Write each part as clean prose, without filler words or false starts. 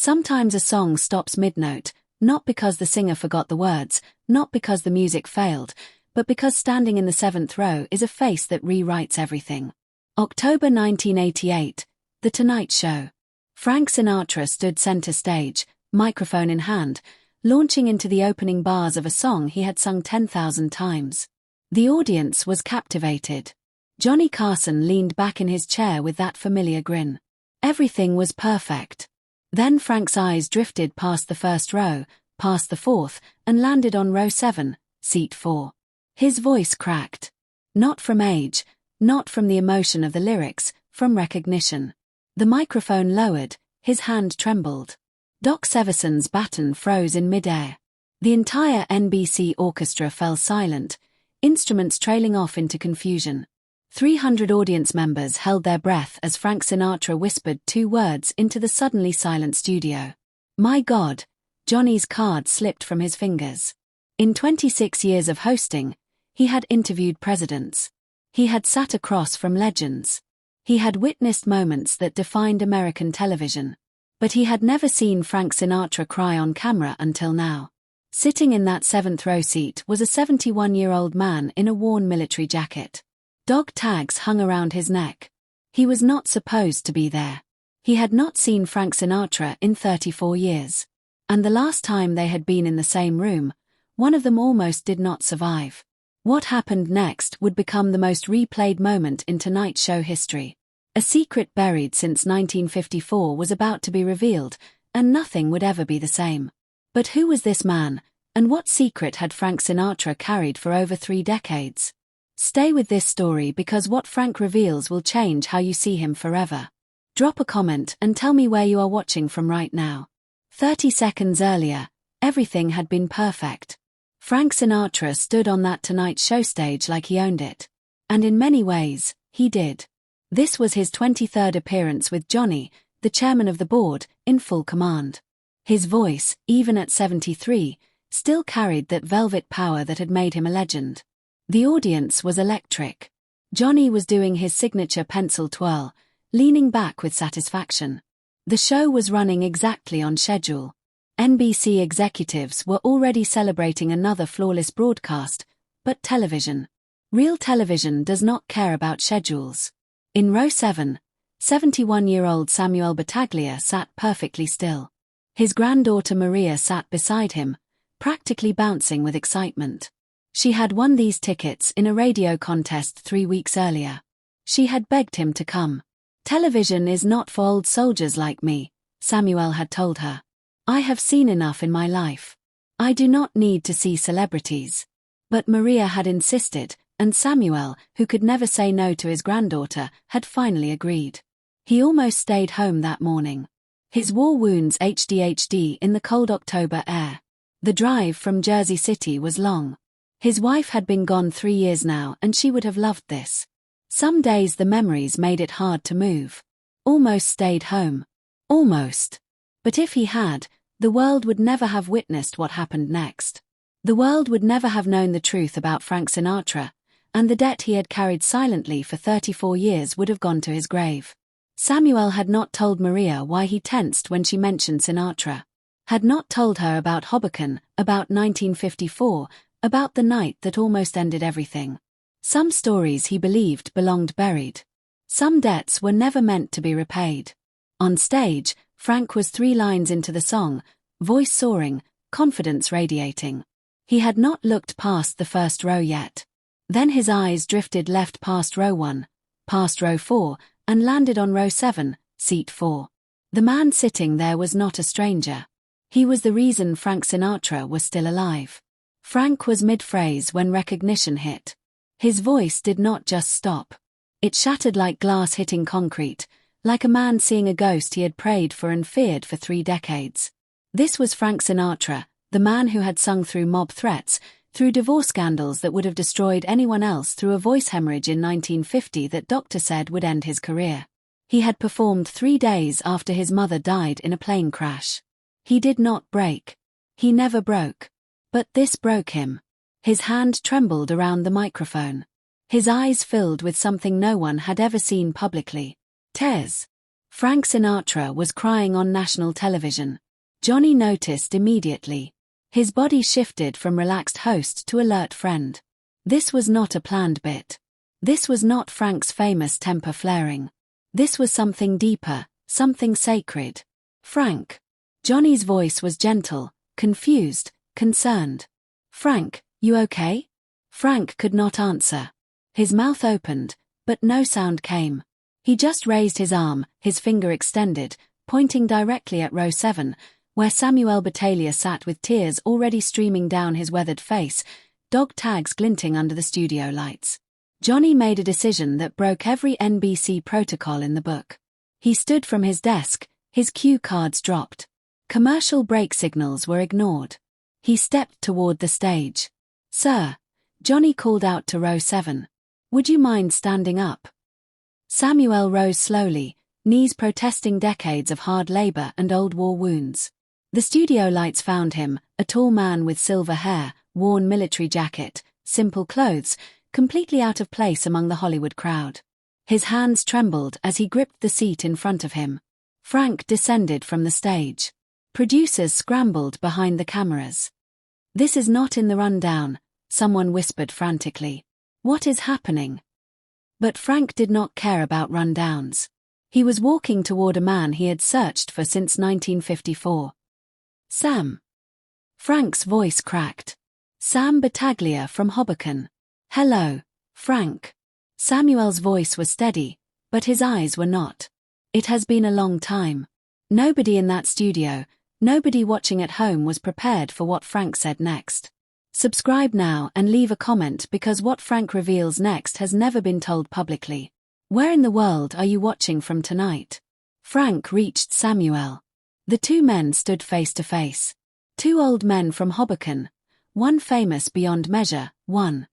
Sometimes a song stops mid-note, not because the singer forgot the words, not because the music failed, but because standing in the seventh row is a face that rewrites everything. October 1988, The Tonight Show. Frank Sinatra stood center stage, microphone in hand, launching into the opening bars of a song he had sung 10,000 times. The audience was captivated. Johnny Carson leaned back in his chair with that familiar grin. Everything was perfect. Then Frank's eyes drifted past the first row, past the fourth, and landed on row 7, seat 4. His voice cracked. Not from age, not from the emotion of the lyrics, from recognition. The microphone lowered, his hand trembled. Doc Severin's baton froze in midair. The entire NBC orchestra fell silent, instruments trailing off into confusion. 300 audience members held their breath as Frank Sinatra whispered 2 words into the suddenly silent studio. My God, Johnny's card slipped from his fingers. In 26 years of hosting, he had interviewed presidents. He had sat across from legends. He had witnessed moments that defined American television. But he had never seen Frank Sinatra cry on camera until now. Sitting in that 7th row seat was a 71-year-old man in a worn military jacket. Dog tags hung around his neck. He was not supposed to be there. He had not seen Frank Sinatra in 34 years. And the last time they had been in the same room, one of them almost did not survive. What happened next would become the most replayed moment in Tonight Show history. A secret buried since 1954 was about to be revealed, and nothing would ever be the same. But who was this man, and what secret had Frank Sinatra carried for over 3 decades? Stay with this story because what Frank reveals will change how you see him forever. Drop a comment and tell me where you are watching from right now. 30 seconds earlier, everything had been perfect. Frank Sinatra stood on that Tonight Show stage like he owned it. And in many ways, he did. This was his 23rd appearance with Johnny, the chairman of the board, in full command. His voice, even at 73, still carried that velvet power that had made him a legend. The audience was electric. Johnny was doing his signature pencil twirl, leaning back with satisfaction. The show was running exactly on schedule. NBC executives were already celebrating another flawless broadcast, but television. Real television does not care about schedules. In row 7, 71-year-old Samuel Battaglia sat perfectly still. His granddaughter Maria sat beside him, practically bouncing with excitement. She had won these tickets in a radio contest 3 weeks earlier. She had begged him to come. Television is not for old soldiers like me, Samuel had told her. I have seen enough in my life. I do not need to see celebrities. But Maria had insisted, and Samuel, who could never say no to his granddaughter, had finally agreed. He almost stayed home that morning. His war wounds HDHD in the cold October air. The drive from Jersey City was long. His wife had been gone 3 years now and she would have loved this. Some days the memories made it hard to move. Almost stayed home. Almost. But if he had, the world would never have witnessed what happened next. The world would never have known the truth about Frank Sinatra, and the debt he had carried silently for 34 years would have gone to his grave. Samuel had not told Maria why he tensed when she mentioned Sinatra. Had not told her about Hoboken, about 1954, about the night that almost ended everything. Some stories he believed belonged buried. Some debts were never meant to be repaid. On stage, Frank was 3 lines into the song, voice soaring, confidence radiating. He had not looked past the first row yet. Then his eyes drifted left past row 1, past row 4, and landed on row 7, seat 4. The man sitting there was not a stranger. He was the reason Frank Sinatra was still alive. Frank was mid-phrase when recognition hit. His voice did not just stop. It shattered like glass hitting concrete, like a man seeing a ghost he had prayed for and feared for 3 decades. This was Frank Sinatra, the man who had sung through mob threats, through divorce scandals that would have destroyed anyone else, through a voice hemorrhage in 1950 that doctor said would end his career. He had performed 3 days after his mother died in a plane crash. He did not break. He never broke. But this broke him. His hand trembled around the microphone. His eyes filled with something no one had ever seen publicly. Tears. Frank Sinatra was crying on national television. Johnny noticed immediately. His body shifted from relaxed host to alert friend. This was not a planned bit. This was not Frank's famous temper flaring. This was something deeper, something sacred. Frank. Johnny's voice was gentle, confused, concerned. Frank, you okay? Frank could not answer. His mouth opened, but no sound came. He just raised his arm, his finger extended, pointing directly at row 7, where Samuel Battaglia sat with tears already streaming down his weathered face, dog tags glinting under the studio lights. Johnny made a decision that broke every NBC protocol in the book. He stood from his desk, his cue cards dropped. Commercial break signals were ignored. He stepped toward the stage. "Sir," Johnny called out to row 7. "Would you mind standing up?" Samuel rose slowly, knees protesting decades of hard labor and old war wounds. The studio lights found him, a tall man with silver hair, worn military jacket, simple clothes, completely out of place among the Hollywood crowd. His hands trembled as he gripped the seat in front of him. Frank descended from the stage. Producers scrambled behind the cameras. "This is not in the rundown," someone whispered frantically. "What is happening?" But Frank did not care about rundowns. He was walking toward a man he had searched for since 1954. "Sam." Frank's voice cracked. "Sam Battaglia from Hoboken." "Hello, Frank." Samuel's voice was steady, but his eyes were not. "It has been a long time." Nobody in that studio, nobody watching at home was prepared for what Frank said next. Subscribe now and leave a comment because what Frank reveals next has never been told publicly. Where in the world are you watching from tonight? Frank reached Samuel. The two men stood face to face. Two old men from Hoboken. One famous beyond measure, one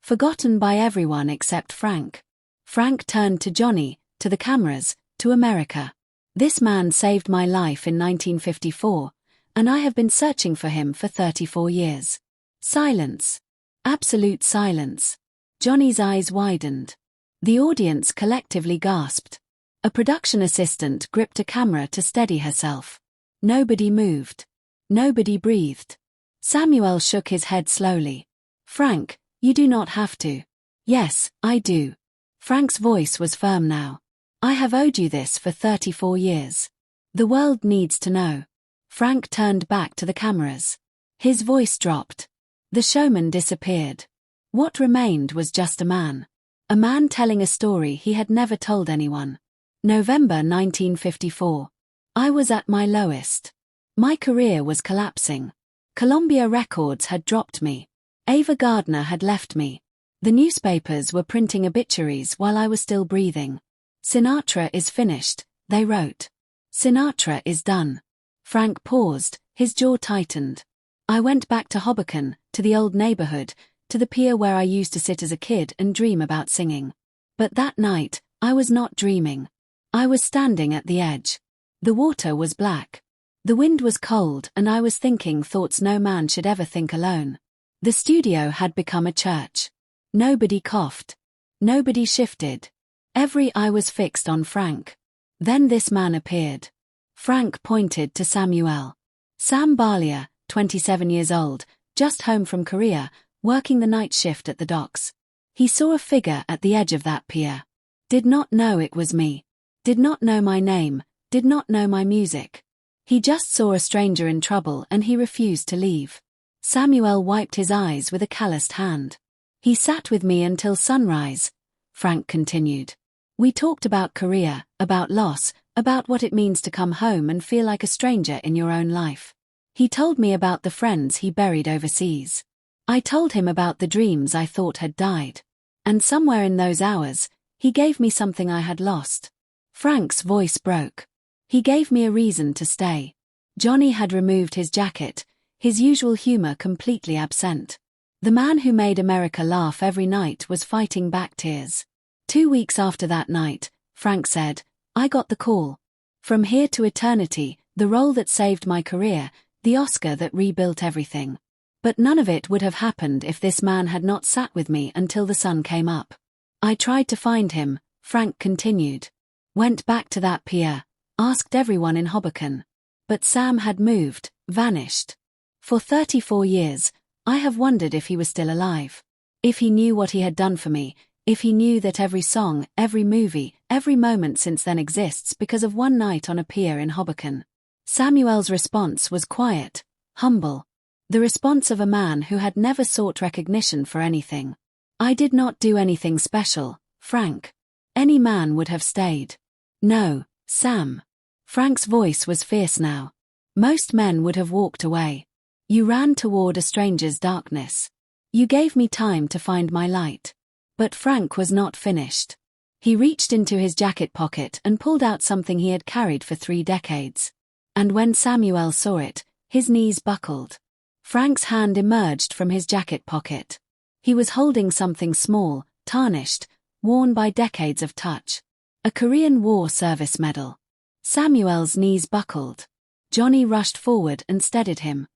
forgotten by everyone except Frank. Frank turned to Johnny, to the cameras, to America. "This man saved my life in 1954, and I have been searching for him for 34 years. Silence. Absolute silence. Johnny's eyes widened. The audience collectively gasped. A production assistant gripped a camera to steady herself. Nobody moved. Nobody breathed. Samuel shook his head slowly. "Frank, you do not have to." "Yes, I do." Frank's voice was firm now. "I have owed you this for 34 years. The world needs to know." Frank turned back to the cameras. His voice dropped. The showman disappeared. What remained was just a man. A man telling a story he had never told anyone. November 1954. I was at my lowest. My career was collapsing. Columbia Records had dropped me. Ava Gardner had left me. The newspapers were printing obituaries while I was still breathing. "Sinatra is finished," they wrote. "Sinatra is done." Frank paused, his jaw tightened. I went back to Hoboken, to the old neighborhood, to the pier where I used to sit as a kid and dream about singing. But that night, I was not dreaming. I was standing at the edge. The water was black. The wind was cold and I was thinking thoughts no man should ever think alone. The studio had become a church. Nobody coughed. Nobody shifted. Every eye was fixed on Frank. Then this man appeared. Frank pointed to Samuel. Sam Balia, 27 years old, just home from Korea, working the night shift at the docks. He saw a figure at the edge of that pier. Did not know it was me. Did not know my name, did not know my music. He just saw a stranger in trouble and he refused to leave. Samuel wiped his eyes with a calloused hand. "He sat with me until sunrise," Frank continued. "We talked about Korea, about loss, about what it means to come home and feel like a stranger in your own life. He told me about the friends he buried overseas. I told him about the dreams I thought had died. And somewhere in those hours, he gave me something I had lost." Frank's voice broke. He gave me a reason to stay. Johnny had removed his jacket, his usual humor completely absent. The man who made America laugh every night was fighting back tears. 2 weeks after that night, Frank said, "I got the call. From here to eternity, the role that saved my career, the Oscar that rebuilt everything. But none of it would have happened if this man had not sat with me until the sun came up. I tried to find him," Frank continued. "Went back to that pier, Asked everyone in Hoboken. But Sam had moved, vanished. For 34 years, I have wondered if he was still alive. If he knew what he had done for me, if he knew that every song, every movie, every moment since then exists because of one night on a pier in Hoboken. Samuel's response was quiet, humble. The response of a man who had never sought recognition for anything. I did not do anything special, Frank. Any man would have stayed. No, Sam. Frank's voice was fierce now. Most men would have walked away. You ran toward a stranger's darkness. You gave me time to find my light. But Frank was not finished. He reached into his jacket pocket and pulled out something he had carried for 3 decades. And when Samuel saw it, his knees buckled. Frank's hand emerged from his jacket pocket. He was holding something small, tarnished, worn by decades of touch. A Korean War service medal. Samuel's knees buckled. Johnny rushed forward and steadied him.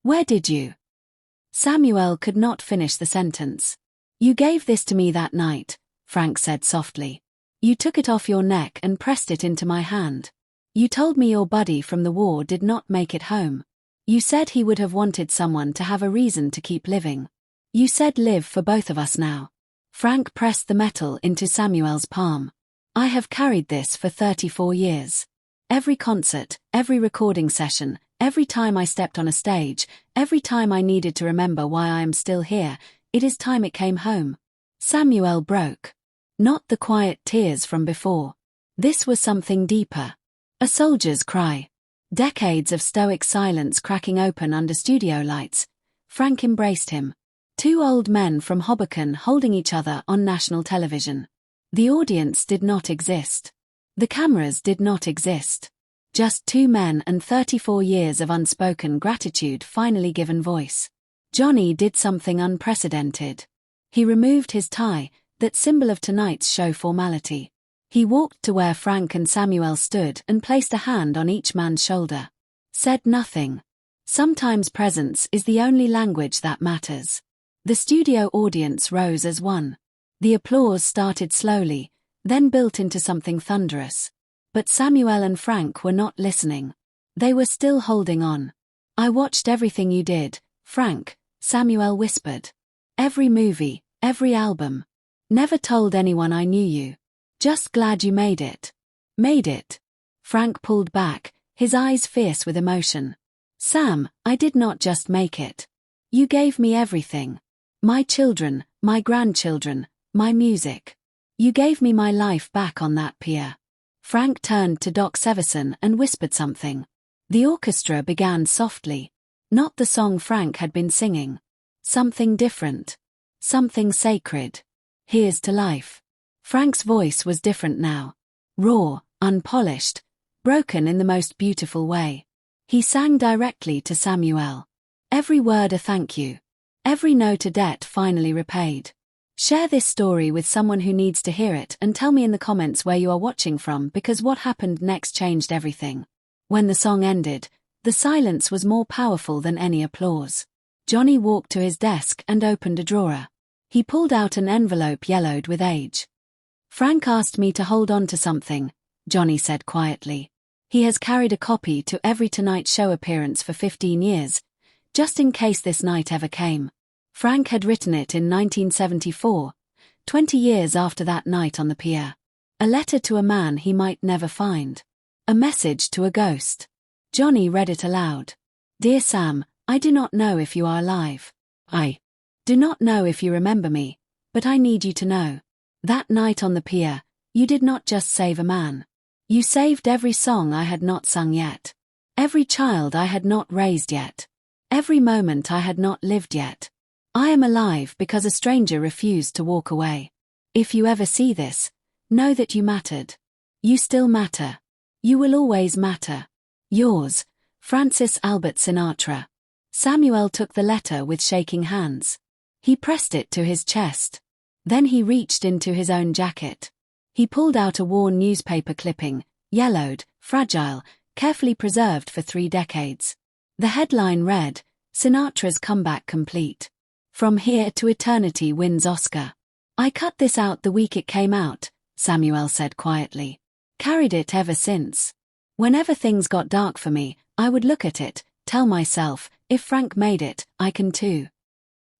Where did you? Samuel could not finish the sentence. You gave this to me that night, Frank said softly. You took it off your neck and pressed it into my hand. You told me your buddy from the war did not make it home. You said he would have wanted someone to have a reason to keep living. You said live for both of us now. Frank pressed the metal into Samuel's palm. I have carried this for 34 years. Every concert, every recording session, every time I stepped on a stage, every time I needed to remember why I am still here, it is time it came home. Samuel broke. Not the quiet tears from before. This was something deeper. A soldier's cry. Decades of stoic silence cracking open under studio lights. Frank embraced him. 2 old men from Hoboken holding each other on national television. The audience did not exist. The cameras did not exist. Just 2 men and 34 years of unspoken gratitude finally given voice. Johnny did something unprecedented. He removed his tie, that symbol of tonight's show formality. He walked to where Frank and Samuel stood and placed a hand on each man's shoulder. Said nothing. Sometimes presence is the only language that matters. The studio audience rose as one. The applause started slowly, then built into something thunderous. But Samuel and Frank were not listening. They were still holding on. I watched everything you did, Frank, Samuel whispered. Every movie, every album. Never told anyone I knew you. Just glad you made it. Made it. Frank pulled back, his eyes fierce with emotion. Sam, I did not just make it. You gave me everything. My children, my grandchildren, my music. You gave me my life back on that pier. Frank turned to Doc Sevison and whispered something. The orchestra began softly. Not the song Frank had been singing. Something different. Something sacred. Here's to life. Frank's voice was different now. Raw, unpolished, broken in the most beautiful way. He sang directly to Samuel. Every word a thank you. Every note a debt finally repaid. Share this story with someone who needs to hear it and tell me in the comments where you are watching from because what happened next changed everything. When the song ended, the silence was more powerful than any applause. Johnny walked to his desk and opened a drawer. He pulled out an envelope yellowed with age. Frank asked me to hold on to something, Johnny said quietly. He has carried a copy to every Tonight Show appearance for 15 years, just in case this night ever came. Frank had written it in 1974, 20 years after that night on the pier. A letter to a man he might never find. A message to a ghost. Johnny read it aloud. Dear Sam, I do not know if you are alive. I do not know if you remember me, but I need you to know. That night on the pier, you did not just save a man. You saved every song I had not sung yet. Every child I had not raised yet. Every moment I had not lived yet. I am alive because a stranger refused to walk away. If you ever see this, know that you mattered. You still matter. You will always matter. Yours, Francis Albert Sinatra. Samuel took the letter with shaking hands. He pressed it to his chest. Then he reached into his own jacket. He pulled out a worn newspaper clipping, yellowed, fragile, carefully preserved for 3 decades. The headline read, Sinatra's Comeback Complete. From Here to Eternity wins Oscar. I cut this out the week it came out, Samuel said quietly. Carried it ever since. Whenever things got dark for me, I would look at it, tell myself, if Frank made it, I can too.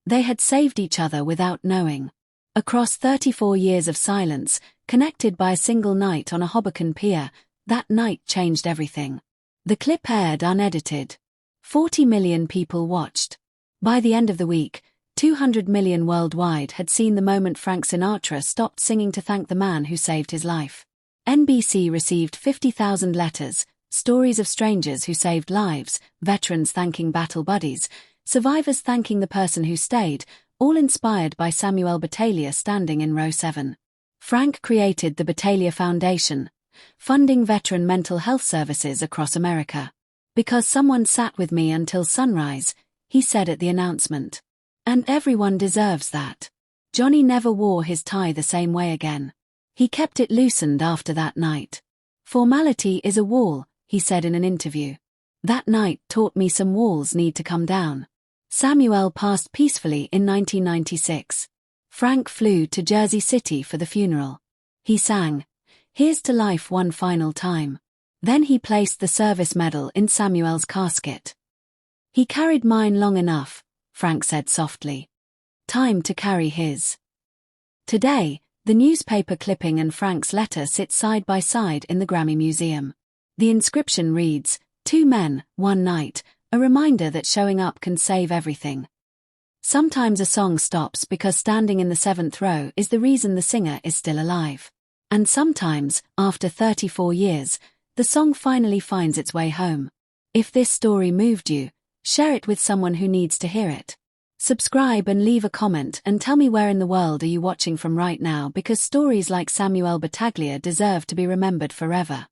They had saved each other without knowing. Across 34 years of silence, connected by a single night on a Hoboken pier, that night changed everything. The clip aired unedited. 40 million people watched. By the end of the week, 200 million worldwide had seen the moment Frank Sinatra stopped singing to thank the man who saved his life. NBC received 50,000 letters, stories of strangers who saved lives, veterans thanking battle buddies, survivors thanking the person who stayed, all inspired by Samuel Battaglia standing in row 7. Frank created the Battaglia Foundation, funding veteran mental health services across America. Because someone sat with me until sunrise, he said at the announcement. And everyone deserves that. Johnny never wore his tie the same way again. He kept it loosened after that night. Formality is a wall, he said in an interview. That night taught me some walls need to come down. Samuel passed peacefully in 1996. Frank flew to Jersey City for the funeral. He sang, "Here's to life one final time." Then he placed the service medal in Samuel's casket. "He carried mine long enough," Frank said softly. "Time to carry his." Today, the newspaper clipping and Frank's letter sit side by side in the Grammy Museum. The inscription reads, "Two men, one night," a reminder that showing up can save everything. Sometimes a song stops because standing in the 7th row is the reason the singer is still alive. And sometimes, after 34 years, the song finally finds its way home. If this story moved you, share it with someone who needs to hear it. Subscribe and leave a comment and tell me where in the world are you watching from right now, because stories like Samuel Battaglia deserve to be remembered forever.